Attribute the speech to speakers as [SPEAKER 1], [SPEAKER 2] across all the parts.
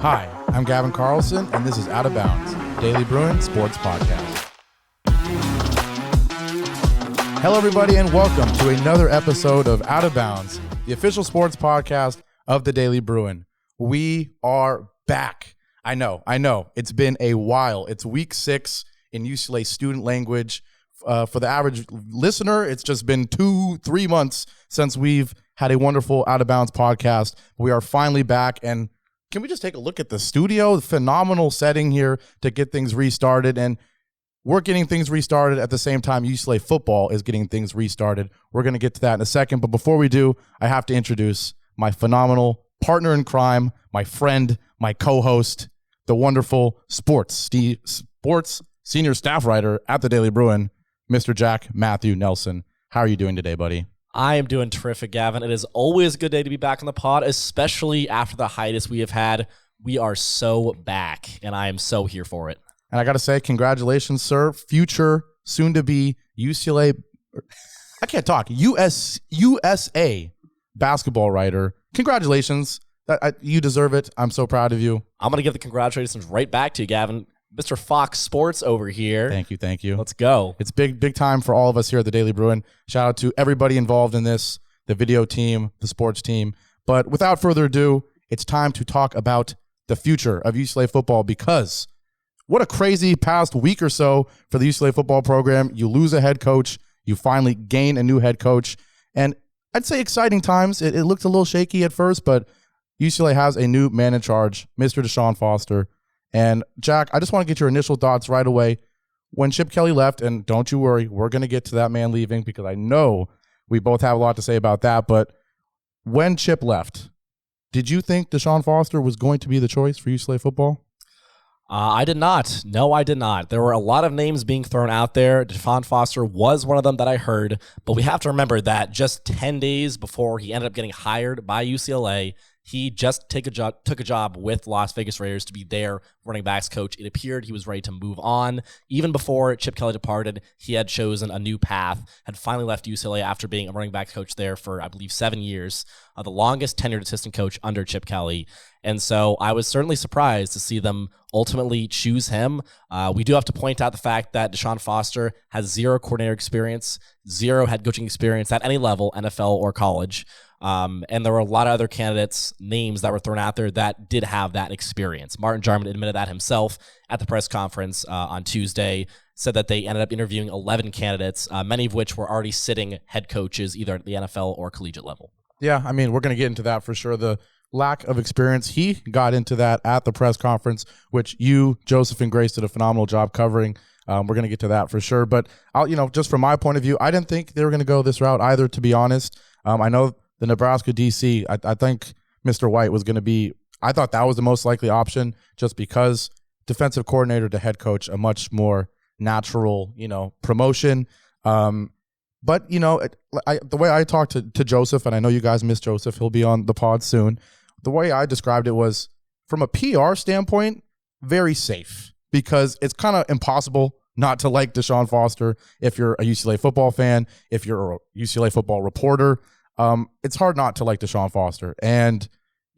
[SPEAKER 1] Hi, I'm Gavin Carlson, and this is Out of Bounds, Daily Bruin Sports Podcast. Hello, everybody, and welcome to another episode of Out of Bounds, the official sports podcast of the Daily Bruin. We are back. I know. It's been a while. It's week 6 in UCLA student language. For the average listener, it's just been 2-3 months since we've had a wonderful Out of Bounds podcast. We are finally back, and can we just take a look at the studio? Phenomenal setting here to get things restarted, and we're getting things restarted at the same time UCLA football is getting things restarted. We're going to get to that in a second, but before we do, I have to introduce my phenomenal partner in crime, my friend, my co-host, the wonderful sports senior staff writer at the Daily Bruin, Mr. Jack Matthew Nelson. How are you doing today, buddy?
[SPEAKER 2] I am doing terrific, Gavin. It is always a good day to be back on the pod, especially after the hiatus we have had. We are so back, and I am so here for it.
[SPEAKER 1] And I got to say, congratulations, sir. Future, soon-to-be USA basketball writer. Congratulations. You deserve it. I'm so proud of you.
[SPEAKER 2] I'm going to give the congratulations right back to you, Gavin. Mr. Fox Sports over here.
[SPEAKER 1] Thank you.
[SPEAKER 2] Let's go.
[SPEAKER 1] It's big time for all of us here at the Daily Bruin. Shout out to everybody involved in this, the video team, the sports team. But without further ado, it's time to talk about the future of UCLA football, because what a crazy past week or so for the UCLA football program. You lose a head coach. You finally gain a new head coach. And I'd say exciting times. It looked a little shaky at first, but UCLA has a new man in charge, Mr. DeShaun Foster. And Jack, I just want to get your initial thoughts right away. When Chip Kelly left, and don't you worry, we're going to get to that man leaving because I know we both have a lot to say about that. But when Chip left, did you think DeShaun Foster was going to be the choice for UCLA football?
[SPEAKER 2] I did not. No, I did not. There were a lot of names being thrown out there. DeShaun Foster was one of them that I heard. But we have to remember that just 10 days before he ended up getting hired by UCLA, he just took a job with Las Vegas Raiders to be their running backs coach. It appeared he was ready to move on. Even before Chip Kelly departed, he had chosen a new path, had finally left UCLA after being a running backs coach there for, I believe, 7 years, the longest tenured assistant coach under Chip Kelly. And so I was certainly surprised to see them ultimately choose him. We do have to point out the fact that DeShaun Foster has 0 coordinator experience, 0 head coaching experience at any level, NFL or college. And there were a lot of other candidates, names that were thrown out there that did have that experience. Martin Jarman admitted that himself at the press conference on Tuesday, said that they ended up interviewing 11 candidates, many of which were already sitting head coaches either at the NFL or collegiate level. Yeah,
[SPEAKER 1] I mean, we're going to get into that for sure. The lack of experience, he got into that at the press conference, which you, Joseph, and Grace did a phenomenal job covering. We're going to get to that for sure. But, just from my point of view, I didn't think they were going to go this route either, to be honest. I know the Nebraska DC, I think Mr. White was going to be, I thought that was the most likely option just because defensive coordinator to head coach, a much more natural, promotion. But, the way I talked to Joseph, and I know you guys miss Joseph, he'll be on the pod soon. The way I described it was, from a PR standpoint, very safe, because it's kind of impossible not to like DeShaun Foster if you're a UCLA football fan, if you're a UCLA football reporter. It's hard not to like DeShaun Foster. And,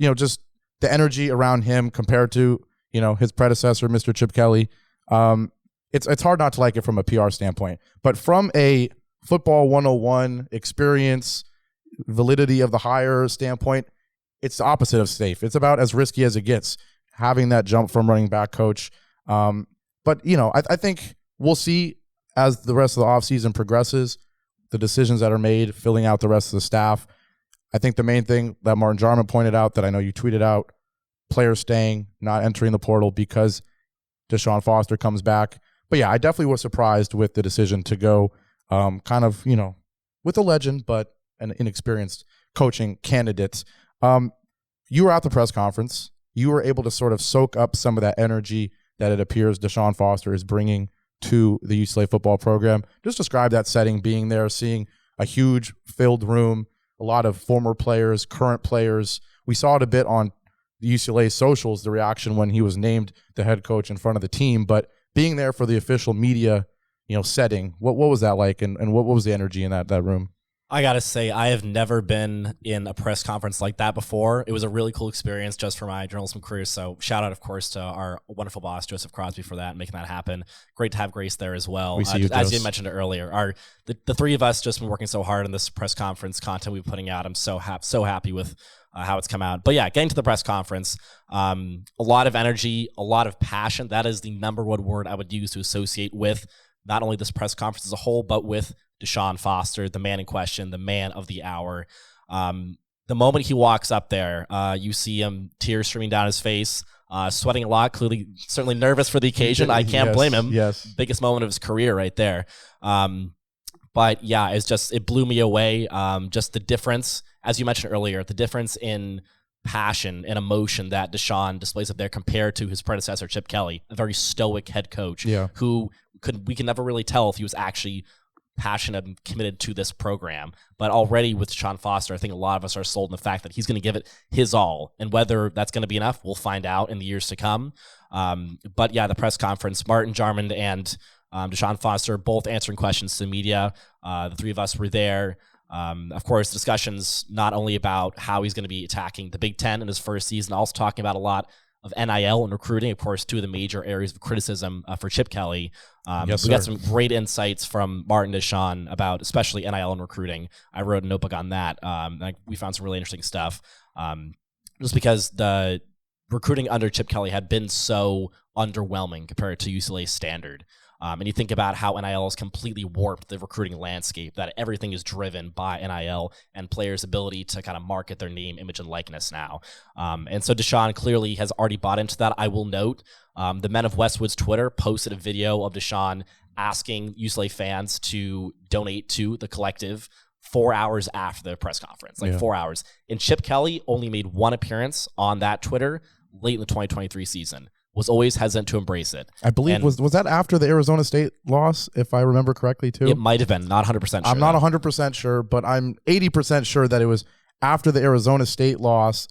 [SPEAKER 1] just the energy around him compared to, his predecessor, Mr. Chip Kelly, it's hard not to like it from a PR standpoint. But from a football 101 experience, validity of the hire standpoint, it's the opposite of safe. It's about as risky as it gets, having that jump from running back coach. But, I think we'll see as the rest of the offseason progresses, the decisions that are made, filling out the rest of the staff. I think the main thing that Martin Jarman pointed out, that I know you tweeted out, players staying, not entering the portal because DeShaun Foster comes back. But yeah, I definitely was surprised with the decision to go with a legend, but an inexperienced coaching candidate. You were at the press conference. You were able to sort of soak up some of that energy that it appears DeShaun Foster is bringing to the UCLA football program. Just describe that setting, being there, seeing a huge filled room, a lot of former players, current players. We saw it a bit on the UCLA socials, the reaction when he was named the head coach in front of the team, but being there for the official media, setting, what was that like, and what was the energy in that room?
[SPEAKER 2] I gotta say, I have never been in a press conference like that before. It was a really cool experience just for my journalism career. So shout out, of course, to our wonderful boss, Joseph Crosby, for that, making that happen. Great to have Grace there as well.
[SPEAKER 1] We see you,
[SPEAKER 2] as
[SPEAKER 1] Jose.
[SPEAKER 2] you mentioned earlier, the three of us just been working so hard on this press conference content we've been putting out. I'm so happy with how it's come out. But yeah, getting to the press conference, a lot of energy, a lot of passion. That is the number one word I would use to associate with not only this press conference as a whole, but with DeShaun Foster, the man in question, the man of the hour. The moment he walks up there, you see him, tears streaming down his face, sweating a lot, clearly, certainly nervous for the occasion. I can't blame him.
[SPEAKER 1] Yes.
[SPEAKER 2] Biggest moment of his career right there. But yeah, it blew me away. Just the difference, as you mentioned earlier, the difference in passion and emotion that DeShaun displays up there compared to his predecessor, Chip Kelly, a very stoic head coach who we can never really tell if he was actually passionate and committed to this program. But already with DeShaun Foster, I think a lot of us are sold in the fact that he's going to give it his all. And whether that's going to be enough, we'll find out in the years to come. But yeah, the press conference, Martin Jarmond and DeShaun Foster both answering questions to the media. The three of us were there. Of course, discussions not only about how he's going to be attacking the Big Ten in his first season, also talking about a lot of NIL and recruiting, of course, two of the major areas of criticism for Chip Kelly. We got some great insights from Martin DeShaun about especially NIL and recruiting. I wrote a notebook on that. We found some really interesting stuff just because the recruiting under Chip Kelly had been so underwhelming compared to UCLA's standard. And you think about how NIL has completely warped the recruiting landscape, that everything is driven by NIL and players' ability to kind of market their name, image, and likeness now. And so DeShaun clearly has already bought into that. I will note the Men of Westwood's Twitter posted a video of DeShaun asking UCLA fans to donate to the collective 4 hours after the press conference, 4 hours. And Chip Kelly only made one appearance on that Twitter late in the 2023 season. Was always hesitant to embrace it.
[SPEAKER 1] I believe, was that after the Arizona State loss, if I remember correctly, too?
[SPEAKER 2] It might have been. Not 100% sure.
[SPEAKER 1] I'm not 100% sure, but I'm 80% sure that it was after the Arizona State loss.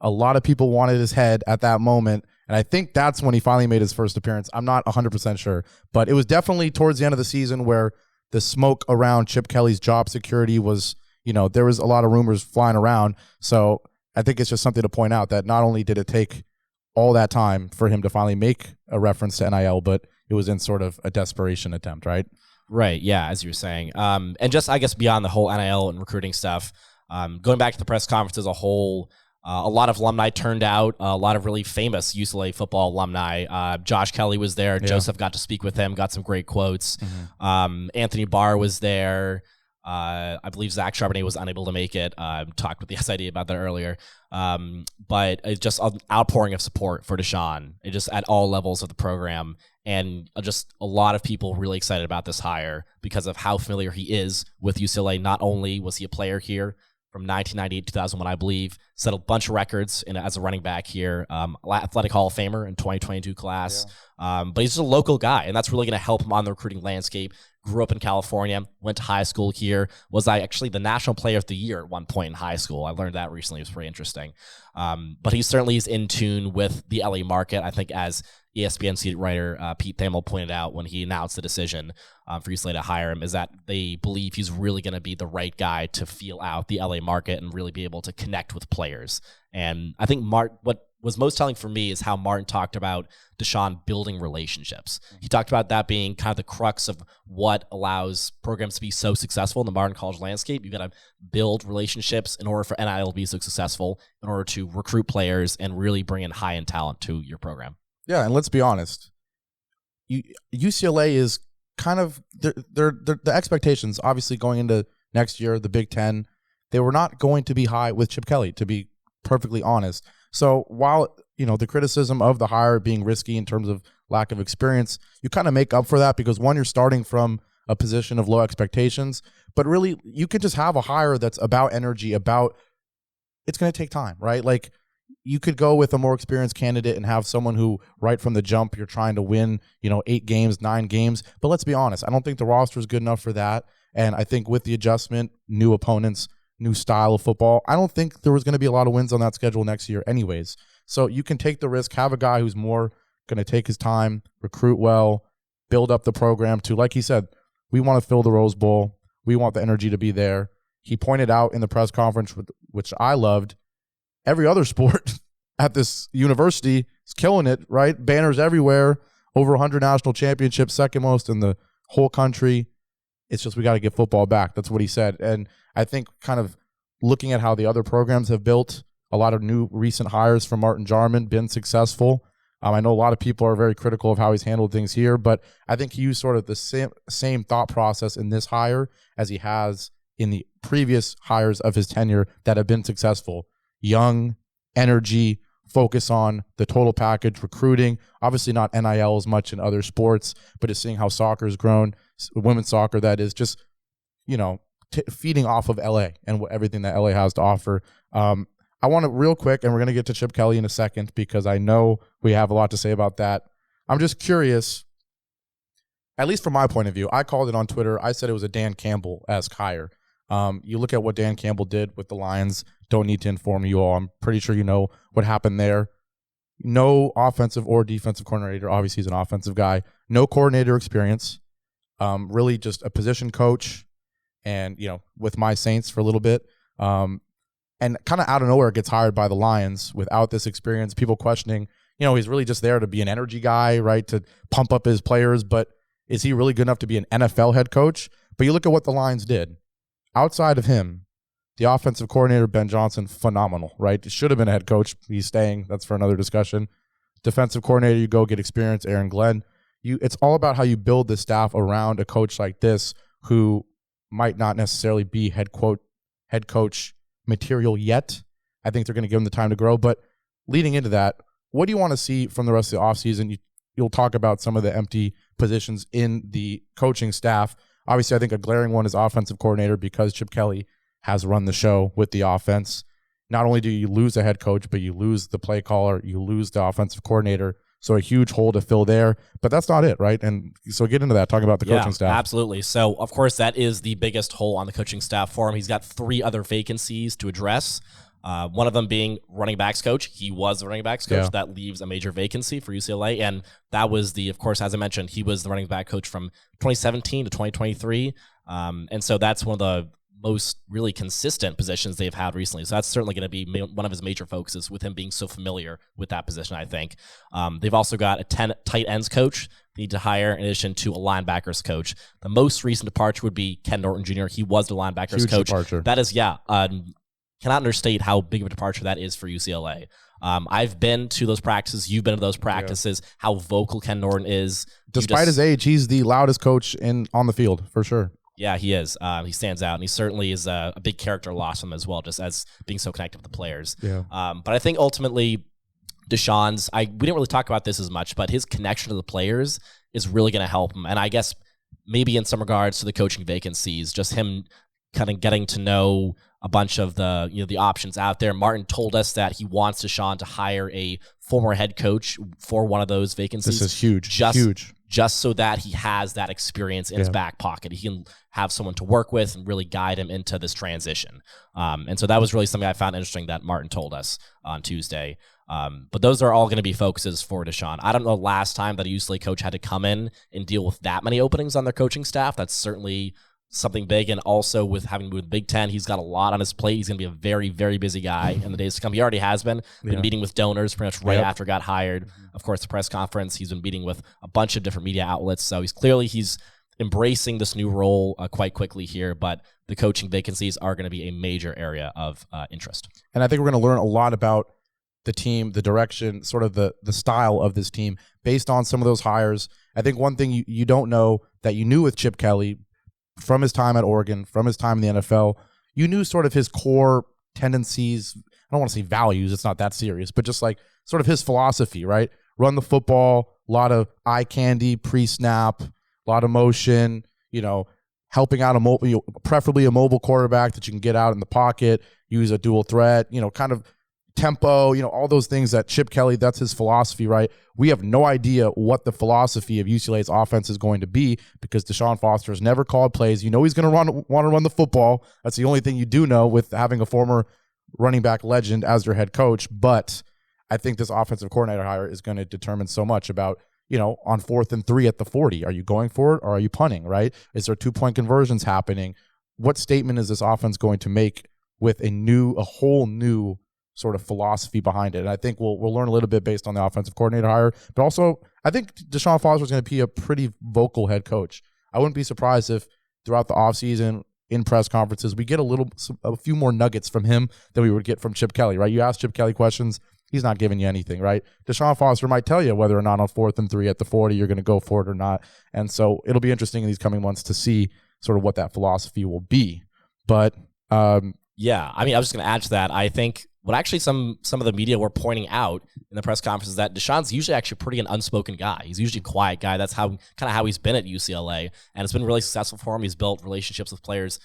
[SPEAKER 1] A lot of people wanted his head at that moment, and I think that's when he finally made his first appearance. I'm not 100% sure, but it was definitely towards the end of the season where the smoke around Chip Kelly's job security was, there was a lot of rumors flying around. So I think it's just something to point out that not only did it take all that time for him to finally make a reference to NIL, but it was in sort of a desperation attempt, right?
[SPEAKER 2] Right, yeah, as you were saying. And just, I guess, beyond the whole NIL and recruiting stuff, going back to the press conference as a whole, a lot of alumni turned out, a lot of really famous UCLA football alumni. Josh Kelly was there. Yeah. Joseph got to speak with him, got some great quotes. Mm-hmm. Anthony Barr was there. I believe Zach Charbonnet was unable to make it. Talked with the SID about that earlier. But it's just an outpouring of support for DeShaun, just at all levels of the program. And just a lot of people really excited about this hire because of how familiar he is with UCLA. Not only was he a player here from 1998 2001, I believe, set a bunch of records as a running back here, Athletic Hall of Famer in 2022 class. Yeah. But he's just a local guy, and that's really going to help him on the recruiting landscape. Grew up in California, went to high school here, was actually the National Player of the Year at one point in high school. I learned that recently. It was pretty interesting. But he certainly is in tune with the LA market. I think as ESPN senior writer Pete Thamel pointed out when he announced the decision for UCLA to hire him, is that they believe he's really going to be the right guy to feel out the LA market and really be able to connect with players. And I think what was most telling for me is how Martin talked about DeShaun building relationships. He talked about that being kind of the crux of what allows programs to be so successful in the modern college landscape. You've got to build relationships in order for NIL to be so successful, in order to recruit players and really bring in high-end talent to your program.
[SPEAKER 1] Yeah, and let's be honest. UCLA is kind of the expectations, obviously going into next year, the Big Ten, they were not going to be high with Chip Kelly, to be perfectly honest. So while, the criticism of the hire being risky in terms of lack of experience, you kind of make up for that because, one, you're starting from a position of low expectations, but really you could just have a hire that's about energy, it's going to take time, right? Like, you could go with a more experienced candidate and have someone who right from the jump you're trying to win, 8 games, 9 games. But let's be honest, I don't think the roster is good enough for that. And I think with the adjustment, new opponents, new style of football, I don't think there was going to be a lot of wins on that schedule next year anyways. So you can take the risk, have a guy who's more going to take his time, recruit well, build up the program to, like he said, we want to fill the Rose Bowl. We want the energy to be there. he pointed out in the press conference, which I loved, every other sport at this university is killing it, right? Banners everywhere, over 100 national championships, second most in the whole country. It's just we got to get football back. That's what he said. And I think kind of looking at how the other programs have built, a lot of new recent hires from Martin Jarman, been successful. I know a lot of people are very critical of how he's handled things here, but I think he used sort of the same thought process in this hire as he has in the previous hires of his tenure that have been successful. Young, energy, focus on the total package, recruiting, obviously not NIL as much in other sports, but just seeing how soccer has grown, women's soccer, that is just, feeding off of LA and everything that LA has to offer. I want to real quick, and we're going to get to Chip Kelly in a second because I know we have a lot to say about that. I'm just curious, at least from my point of view, I called it on Twitter. I said it was a Dan Campbell-esque hire. You look at what Dan Campbell did with the Lions. Don't need to inform you all. I'm pretty sure you know what happened there. No offensive or defensive coordinator. Obviously, he's an offensive guy. No coordinator experience. Really just a position coach and, with my Saints for a little bit. And kind of out of nowhere gets hired by the Lions without this experience. People questioning, he's really just there to be an energy guy, right, to pump up his players. But is he really good enough to be an NFL head coach? But you look at what the Lions did. Outside of him, the offensive coordinator, Ben Johnson, phenomenal, right? Should have been a head coach. He's staying. That's for another discussion. Defensive coordinator, you go get experience, Aaron Glenn. It's all about how you build the staff around a coach like this who might not necessarily be head coach material yet. I think they're going to give him the time to grow. But leading into that, what do you want to see from the rest of the offseason? You'll talk about some of the empty positions in the coaching staff. Obviously, I think a glaring one is offensive coordinator because Chip Kelly has run the show with the offense. Not only do you lose a head coach, but you lose the play caller, you lose the offensive coordinator. So a huge hole to fill there. But that's not it, right? And so get into that, talking about the coaching staff.
[SPEAKER 2] Absolutely. So, of course, that is the biggest hole on the coaching staff for him. He's got 3 other vacancies to address. One of them being running backs coach. He was the running backs coach. Yeah. That leaves a major vacancy for UCLA. And that was of course, as I mentioned, he was the running back coach from 2017 to 2023. And so that's one of the most really consistent positions they've had recently. So that's certainly going to be one of his major focuses with him being so familiar with that position, I think. They've also got a 10 tight ends coach they need to hire in addition to a linebackers coach. The most recent departure would be Ken Norton Jr. He was the linebackers
[SPEAKER 1] huge
[SPEAKER 2] coach.
[SPEAKER 1] Departure.
[SPEAKER 2] That is, cannot understate how big of a departure that is for UCLA. I've been to those practices. You've been to those practices. Yeah. How vocal Ken Norton is.
[SPEAKER 1] Despite his age, he's the loudest coach on the field, for sure.
[SPEAKER 2] Yeah, he is. He stands out, and he certainly is a big character loss from him as well, just as being so connected with the players.
[SPEAKER 1] Yeah.
[SPEAKER 2] But I think ultimately, DeShaun's, we didn't really talk about this as much, but his connection to the players is really going to help him. And I guess maybe in some regards to the coaching vacancies, just him kind of getting to know a bunch of the options out there. Martin told us that he wants DeShaun to hire a former head coach for one of those vacancies.
[SPEAKER 1] This is huge.
[SPEAKER 2] Huge. Just so that he has that experience in his back pocket. He can have someone to work with and really guide him into this transition. And so that was really something I found interesting that Martin told us on Tuesday. But those are all going to be focuses for DeShaun. I don't know last time that a UCLA coach had to come in and deal with that many openings on their coaching staff. That's certainly something big. And also with having moved Big Ten, he's got a lot on his plate. He's going to be a very, very busy guy in the days to come. He already has been meeting with donors pretty much right after he got hired. Of course, the press conference, he's been meeting with a bunch of different media outlets. So he's embracing this new role quite quickly here, but the coaching vacancies are going to be a major area of interest.
[SPEAKER 1] And I think we're going to learn a lot about the team, the direction, sort of the style of this team based on some of those hires. I think one thing you don't know that you knew with Chip Kelly from his time at Oregon, from his time in the NFL, you knew sort of his core tendencies. I don't want to say values, it's not that serious, but just like sort of his philosophy, right? Run the football, a lot of eye candy, pre-snap, a lot of motion, helping out preferably a mobile quarterback that you can get out in the pocket, use a dual threat, kind of tempo, all those things that Chip Kelly, that's his philosophy, right? We have no idea what the philosophy of UCLA's offense is going to be because DeShaun Foster has never called plays. He's going to want to run the football. That's the only thing you do know with having a former running back legend as your head coach. But I think this offensive coordinator hire is going to determine so much about, on 4th and 3 at the 40. Are you going for it or are you punting, right? Is there 2-point conversions happening? what statement is this offense going to make with a whole new sort of philosophy behind it? And I think we'll learn a little bit based on the offensive coordinator hire, but also I think DeShaun Foster is going to be a pretty vocal head coach. I wouldn't be surprised if throughout the offseason in press conferences we get a few more nuggets from him than we would get from Chip Kelly, right? You ask Chip Kelly questions, he's not giving you anything, right? DeShaun Foster might tell you whether or not on 4th and 3 at the 40 you're going to go for it or not. And so it'll be interesting in these coming months to see sort of what that philosophy will be. But
[SPEAKER 2] yeah, I mean, I was just going to add to that. I think what actually some of the media were pointing out in the press conference is that DeShaun's usually actually pretty an unspoken guy. He's usually a quiet guy. That's how he's been at UCLA, and it's been really successful for him. He's built relationships with players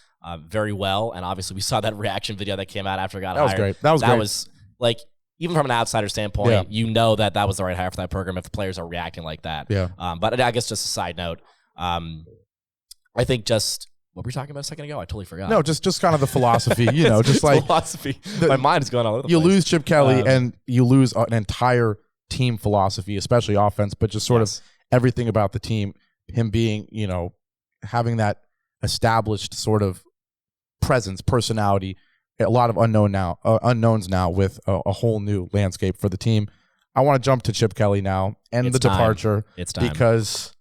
[SPEAKER 2] very well, and obviously we saw that reaction video that came out after he got hired.
[SPEAKER 1] That was great. That
[SPEAKER 2] was like, even from an outsider standpoint, you know that was the right hire for that program if the players are reacting like that.
[SPEAKER 1] Yeah.
[SPEAKER 2] But I guess just a side note, I think just. What were we talking about a second ago? I totally forgot.
[SPEAKER 1] No, just kind of the philosophy, just like
[SPEAKER 2] philosophy. My mind is going all over the place.
[SPEAKER 1] You lose Chip Kelly and you lose an entire team philosophy, especially offense, but just sort of everything about the team, him being, having that established sort of presence, personality, a lot of unknowns now with a whole new landscape for the team. I want to jump to Chip Kelly now and departure.
[SPEAKER 2] It's time.
[SPEAKER 1] Because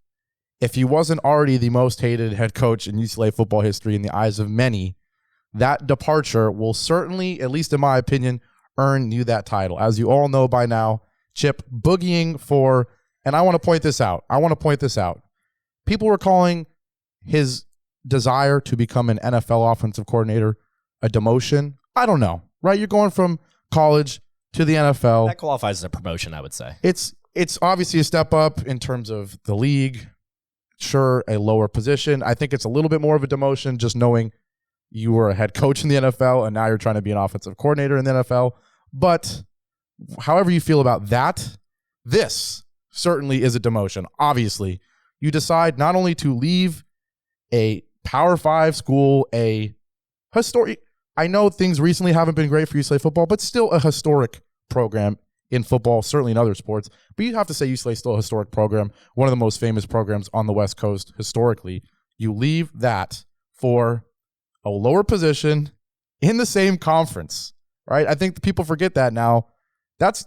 [SPEAKER 1] if he wasn't already the most hated head coach in UCLA football history in the eyes of many, that departure will certainly, at least in my opinion, earn you that title. As you all know by now, Chip boogieing for, and I want to point this out. People were calling his desire to become an NFL offensive coordinator a demotion. I don't know, right? You're going from college to the NFL.
[SPEAKER 2] That qualifies as a promotion, I would say.
[SPEAKER 1] It's obviously a step up in terms of the league. Sure, a lower position. I think it's a little bit more of a demotion just knowing you were a head coach in the NFL and now you're trying to be an offensive coordinator in the NFL. But however you feel about that, this certainly is a demotion. Obviously, you decide not only to leave a Power 5 school, a historic, I know things recently haven't been great for UCLA football, but still a historic program in football, certainly in other sports. But you have to say UCLA is still a historic program, one of the most famous programs on the West Coast historically. You leave that for a lower position in the same conference, right? I think people forget that now. That's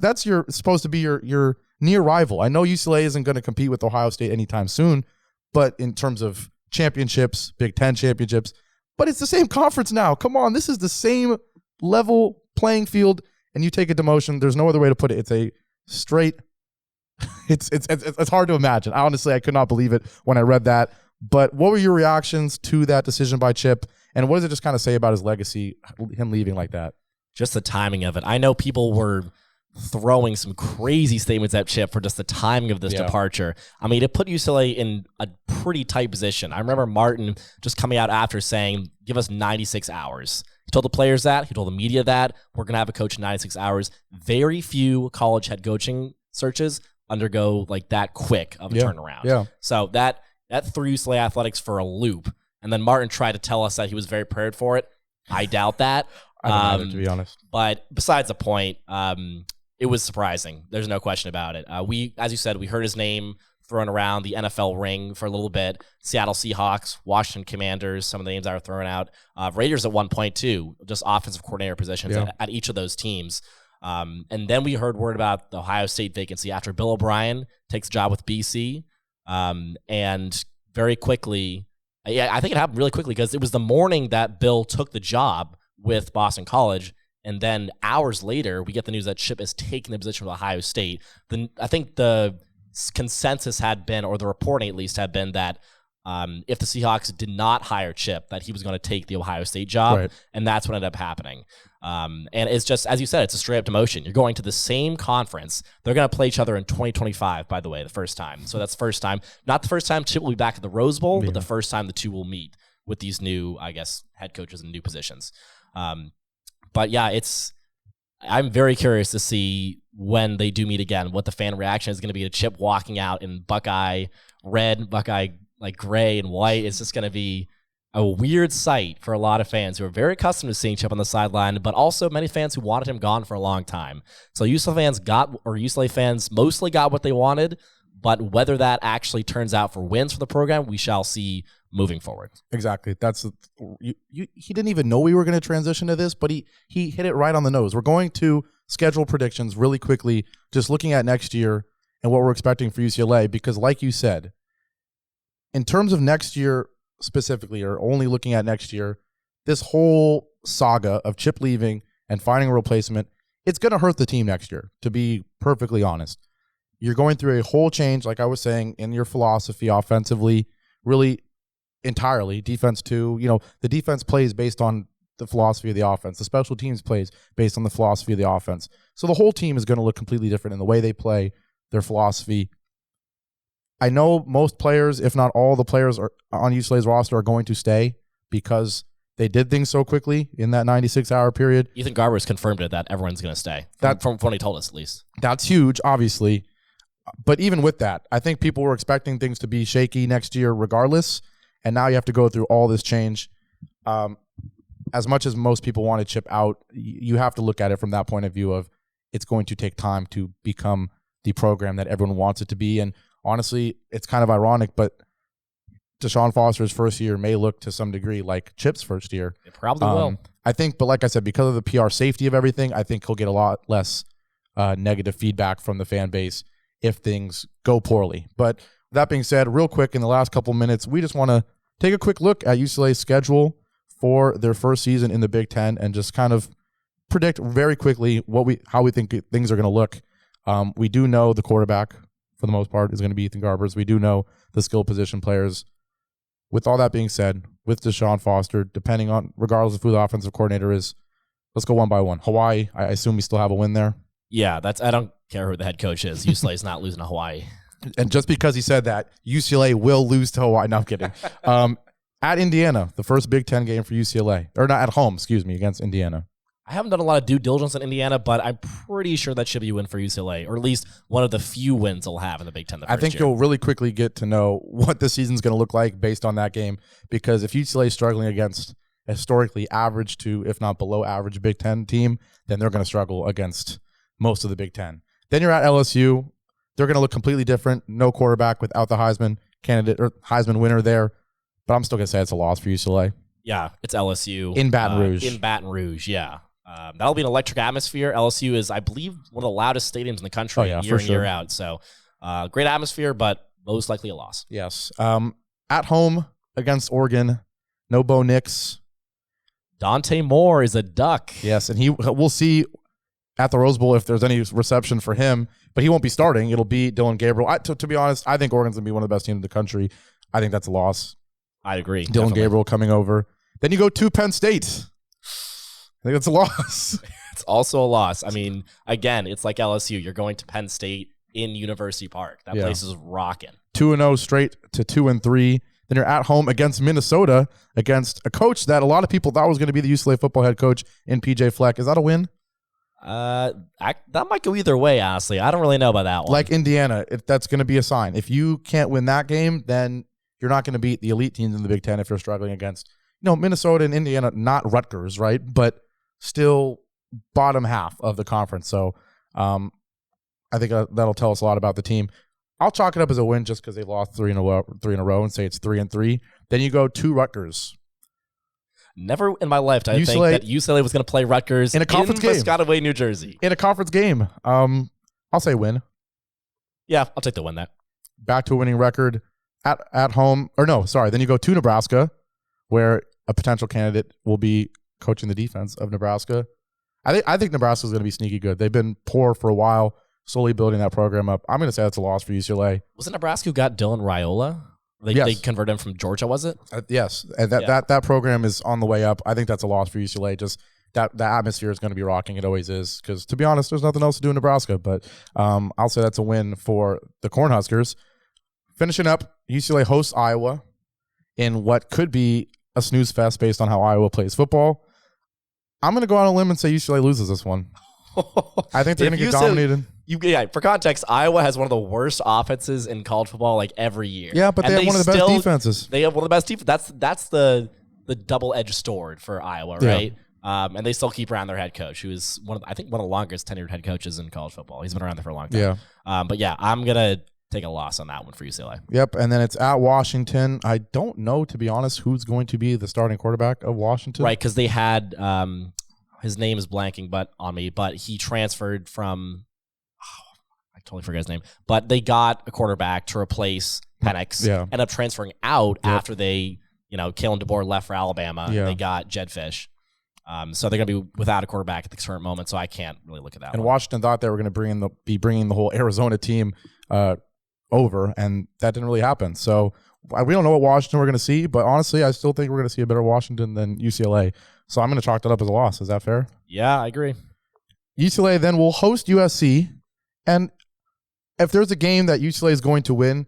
[SPEAKER 1] supposed to be your near rival. I know UCLA isn't going to compete with Ohio State anytime soon, but in terms of championships, Big Ten championships, but it's the same conference now. Come on, this is the same level playing field. And you take a demotion, there's no other way to put it. It's a straight, it's hard to imagine. Honestly, I could not believe it when I read that. But what were your reactions to that decision by Chip? And what does it just kind of say about his legacy, him leaving like that?
[SPEAKER 2] Just the timing of it. I know people were throwing some crazy statements at Chip for just the timing of this departure. I mean, it put UCLA in a pretty tight position. I remember Martin just coming out after saying, give us 96 hours. He told the players that. He told the media that. We're going to have a coach in 96 hours. Very few college head coaching searches undergo like that quick of a turnaround.
[SPEAKER 1] Yeah.
[SPEAKER 2] So that threw UCLA athletics for a loop. And then Martin tried to tell us that he was very prepared for it. I doubt that.
[SPEAKER 1] I don't know, to be honest.
[SPEAKER 2] But besides the point, it was surprising. There's no question about it. As you said, we heard his name thrown around the NFL ring for a little bit. Seattle Seahawks, Washington Commanders, some of the names that were thrown out. Raiders at one point too, just offensive coordinator positions at each of those teams. And then we heard word about the Ohio State vacancy after Bill O'Brien takes a job with BC. And very quickly, I think it happened really quickly because it was the morning that Bill took the job with Boston College. And then hours later, we get the news that Chip is taking the position with Ohio State. I think the consensus had been, or the reporting at least had been, that if the Seahawks did not hire Chip, that he was going to take the Ohio State job. Right. And that's what ended up happening. And it's just, as you said, it's a straight up demotion. You're going to the same conference. They're going to play each other in 2025, by the way, the first time. So that's the first time. Not the first time Chip will be back at the Rose Bowl, but the first time the two will meet with these new, I guess, head coaches in new positions. But yeah, I'm very curious to see when they do meet again, what the fan reaction is going to be to Chip walking out in Buckeye red, Buckeye like gray and white. It's just going to be a weird sight for a lot of fans who are very accustomed to seeing Chip on the sideline, but also many fans who wanted him gone for a long time. So UCLA fans mostly got what they wanted, but whether that actually turns out for wins for the program, we shall see moving forward.
[SPEAKER 1] Exactly. He didn't even know we were going to transition to this, but he hit it right on the nose. We're going to schedule predictions really quickly, just looking at next year and what we're expecting for UCLA, because like you said, in terms of next year specifically, or only looking at next year, this whole saga of Chip leaving and finding a replacement, it's going to hurt the team next year, to be perfectly honest. You're going through a whole change, like I was saying, in your philosophy offensively, really entirely. Defense too. The defense plays based on the philosophy of the offense. The special teams plays based on the philosophy of the offense. So the whole team is going to look completely different in the way they play, their philosophy. I know most players, if not all the players on UCLA's roster, are going to stay because they did things so quickly in that 96-hour period.
[SPEAKER 2] Ethan Garber's confirmed it that everyone's going to stay. From what he told us, at least. That's
[SPEAKER 1] huge, obviously. But even with that, I think people were expecting things to be shaky next year regardless, and now you have to go through all this change. As much as most people want to Chip out, you have to look at it from that point of view of it's going to take time to become the program that everyone wants it to be. And honestly, it's kind of ironic, but DeShaun Foster's first year may look to some degree like Chip's first year.
[SPEAKER 2] It probably will.
[SPEAKER 1] I think, but like I said, because of the PR safety of everything, I think he'll get a lot less negative feedback from the fan base if things go poorly. But that being said, real quick, in the last couple minutes, we just want to take a quick look at UCLA's schedule for their first season in the Big Ten and just kind of predict very quickly how we think things are going to look. We do know the quarterback, for the most part, is going to be Ethan Garbers. We do know the skill position players. With all that being said, with DeShaun Foster, regardless of who the offensive coordinator is, let's go one by one. Hawaii, I assume we still have a win there.
[SPEAKER 2] Yeah, I don't care who the head coach is. UCLA's not losing to Hawaii.
[SPEAKER 1] And just because he said that, UCLA will lose to Hawaii. No, I'm kidding. At Indiana, the first Big Ten game for UCLA. Or not, at home, against Indiana.
[SPEAKER 2] I haven't done a lot of due diligence on Indiana, but I'm pretty sure that should be a win for UCLA, or at least one of the few wins they'll have in the Big Ten.
[SPEAKER 1] I think you'll really quickly get to know what the season's going to look like based on that game, because if UCLA is struggling against a historically average to, if not below average, Big Ten team, then they're going to struggle against most of the Big Ten. Then you're at LSU. They're going to look completely different. No quarterback without the Heisman candidate or Heisman winner there, but I'm still going to say it's a loss for UCLA.
[SPEAKER 2] Yeah, it's LSU.
[SPEAKER 1] In Baton Rouge.
[SPEAKER 2] Yeah. That'll be an electric atmosphere. LSU is, I believe, one of the loudest stadiums in the country year in, year out. So great atmosphere, but most likely a loss.
[SPEAKER 1] Yes. At home against Oregon, no Bo Nix.
[SPEAKER 2] Dante Moore is a Duck.
[SPEAKER 1] Yes, and we'll see at the Rose Bowl if there's any reception for him, but he won't be starting. It'll be Dylan Gabriel. To be honest, I think Oregon's going to be one of the best teams in the country. I think that's a loss.
[SPEAKER 2] I'd agree.
[SPEAKER 1] Dylan Gabriel coming over. Then you go to Penn State. I think that's a loss.
[SPEAKER 2] It's also a loss. I mean, again, it's like LSU. You're going to Penn State in University Park. That place is rocking.
[SPEAKER 1] 2-0 straight to 2-3. Then you're at home against Minnesota, against a coach that a lot of people thought was going to be the UCLA football head coach in PJ Fleck. Is that a win?
[SPEAKER 2] That might go either way, honestly. I don't really know about that one.
[SPEAKER 1] Like Indiana, if that's going to be a sign. If you can't win that game, then you're not going to beat the elite teams in the Big Ten if you're struggling against, Minnesota and Indiana, not Rutgers, right? But still bottom half of the conference. So I think that'll tell us a lot about the team. I'll chalk it up as a win just because they lost three in a row and say it's 3-3. Then you go to Rutgers.
[SPEAKER 2] Never in my life did I think that UCLA was going to play Rutgers
[SPEAKER 1] in a conference game.
[SPEAKER 2] Piscataway, New Jersey.
[SPEAKER 1] In a conference game. I'll say win.
[SPEAKER 2] Yeah, I'll take the win there.
[SPEAKER 1] Back to a winning record at home. Or no, sorry. Then you go to Nebraska, where a potential candidate will be coaching the defense of Nebraska. I think Nebraska is going to be sneaky good. They've been poor for a while, slowly building that program up. I'm going to say that's a loss for UCLA.
[SPEAKER 2] Was it Nebraska who got Dylan Raiola? They converted him from Georgia, was it?
[SPEAKER 1] Yes. And that program is on the way up. I think that's a loss for UCLA. Just that atmosphere is going to be rocking. It always is. Because to be honest, there's nothing else to do in Nebraska. But I'll say that's a win for the Cornhuskers. Finishing up, UCLA hosts Iowa in what could be a snooze fest based on how Iowa plays football. I'm going to go out on a limb and say UCLA loses this one. I think they're going to get dominated.
[SPEAKER 2] For context, Iowa has one of the worst offenses in college football every year.
[SPEAKER 1] Yeah, but they have one of the best defenses.
[SPEAKER 2] They have one of the best defenses. That's the double-edged sword for Iowa, right? Yeah. And they still keep around their head coach, who is one of the longest tenured head coaches in college football. He's been around there for a long time.
[SPEAKER 1] Yeah.
[SPEAKER 2] But yeah, I'm gonna take a loss on that one for UCLA.
[SPEAKER 1] Yep, and then it's at Washington. I don't know, to be honest, who's going to be the starting quarterback of Washington.
[SPEAKER 2] Right, because they had his name is blanking on me, but he transferred from I totally forget his name. But they got a quarterback to replace Penix.
[SPEAKER 1] Yeah.
[SPEAKER 2] Ended up transferring out after they, Kalen DeBoer left for Alabama.
[SPEAKER 1] Yeah.
[SPEAKER 2] They got Jed Fish. So they're going to be without a quarterback at the current moment, so I can't really look at that
[SPEAKER 1] And
[SPEAKER 2] one.
[SPEAKER 1] Washington thought they were going to be bringing the whole Arizona team over, and that didn't really happen. So we don't know what Washington we're going to see, but honestly, I still think we're going to see a better Washington than UCLA. So I'm going to chalk that up as a loss. Is that fair?
[SPEAKER 2] Yeah, I agree.
[SPEAKER 1] UCLA then will host USC, and if there's a game that UCLA is going to win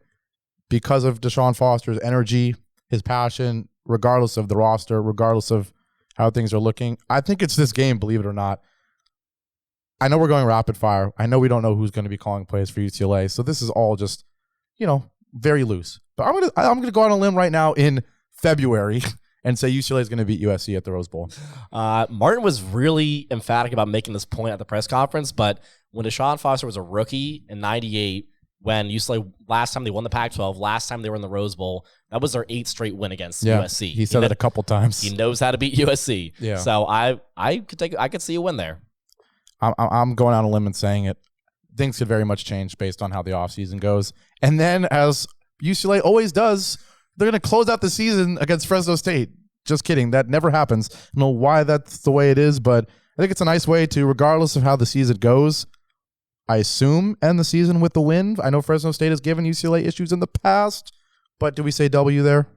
[SPEAKER 1] because of DeShaun Foster's energy, his passion, regardless of the roster, regardless of how things are looking, I think it's this game, believe it or not. I know we're going rapid fire. I know we don't know who's going to be calling plays for UCLA, so this is all just, very loose. But I'm gonna go on a limb right now in February and say UCLA is going to beat USC at the Rose Bowl.
[SPEAKER 2] Martin was really emphatic about making this point at the press conference, but when DeShaun Foster was a rookie in '98, when UCLA last time they won the Pac-12, last time they were in the Rose Bowl, that was their 8th straight win against USC.
[SPEAKER 1] He said it a couple times.
[SPEAKER 2] He knows how to beat USC.
[SPEAKER 1] Yeah.
[SPEAKER 2] So I could see a win there.
[SPEAKER 1] I'm going on a limb and saying it. Things could very much change based on how the offseason goes. And then, as UCLA always does, they're going to close out the season against Fresno State. Just kidding. That never happens. I don't know why that's the way it is, but I think it's a nice way to, regardless of how the season goes, I assume, end the season with the win. I know Fresno State has given UCLA issues in the past, but do we say W there?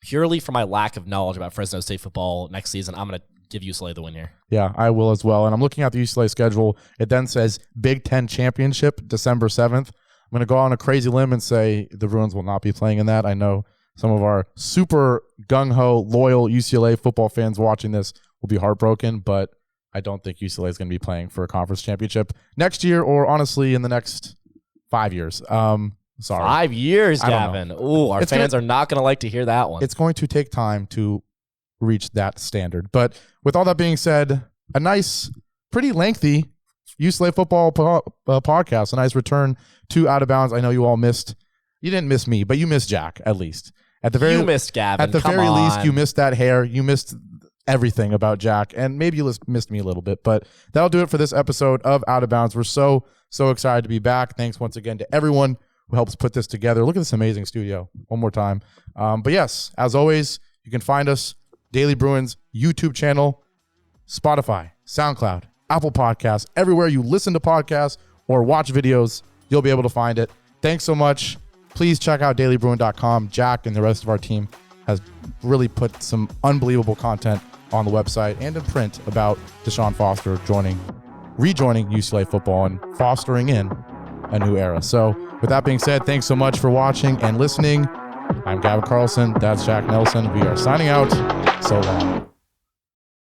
[SPEAKER 2] Purely for my lack of knowledge about Fresno State football next season, I'm going to give UCLA the win here.
[SPEAKER 1] Yeah, I will as well. And I'm looking at the UCLA schedule. It then says Big Ten Championship, December 7th. I'm going to go on a crazy limb and say the Bruins will not be playing in that. I know some of our super gung-ho, loyal UCLA football fans watching this will be heartbroken, but I don't think UCLA is going to be playing for a conference championship next year or honestly in the next 5 years. Sorry.
[SPEAKER 2] 5 years, Gavin. Ooh, our fans are not going to like to hear that one.
[SPEAKER 1] It's going to take time to reach that standard. But with all that being said, a nice, pretty lengthy UCLA football podcast, a nice return to Out of Bounds. I know you all missed, you didn't miss me, but you missed Jack at least.
[SPEAKER 2] You missed Gavin.
[SPEAKER 1] At the very least, you missed that hair. You missed everything about Jack, and maybe you missed me a little bit, but that'll do it for this episode of Out of Bounds. We're so excited to be back. Thanks once again to everyone who helps put this together. Look at this amazing studio one more time. But yes, as always, you can find us Daily Bruin's YouTube channel, Spotify, SoundCloud, Apple Podcasts, everywhere you listen to podcasts or watch videos, you'll be able to find it. Thanks so much. Please check out dailybruin.com. Jack and the rest of our team has really put some unbelievable content on the website and in print about DeShaun Foster rejoining UCLA football and fostering in a new era. So with that being said, thanks so much for watching and listening. I'm Gavin Carlson. That's Jack Nelson. We are signing out. So long.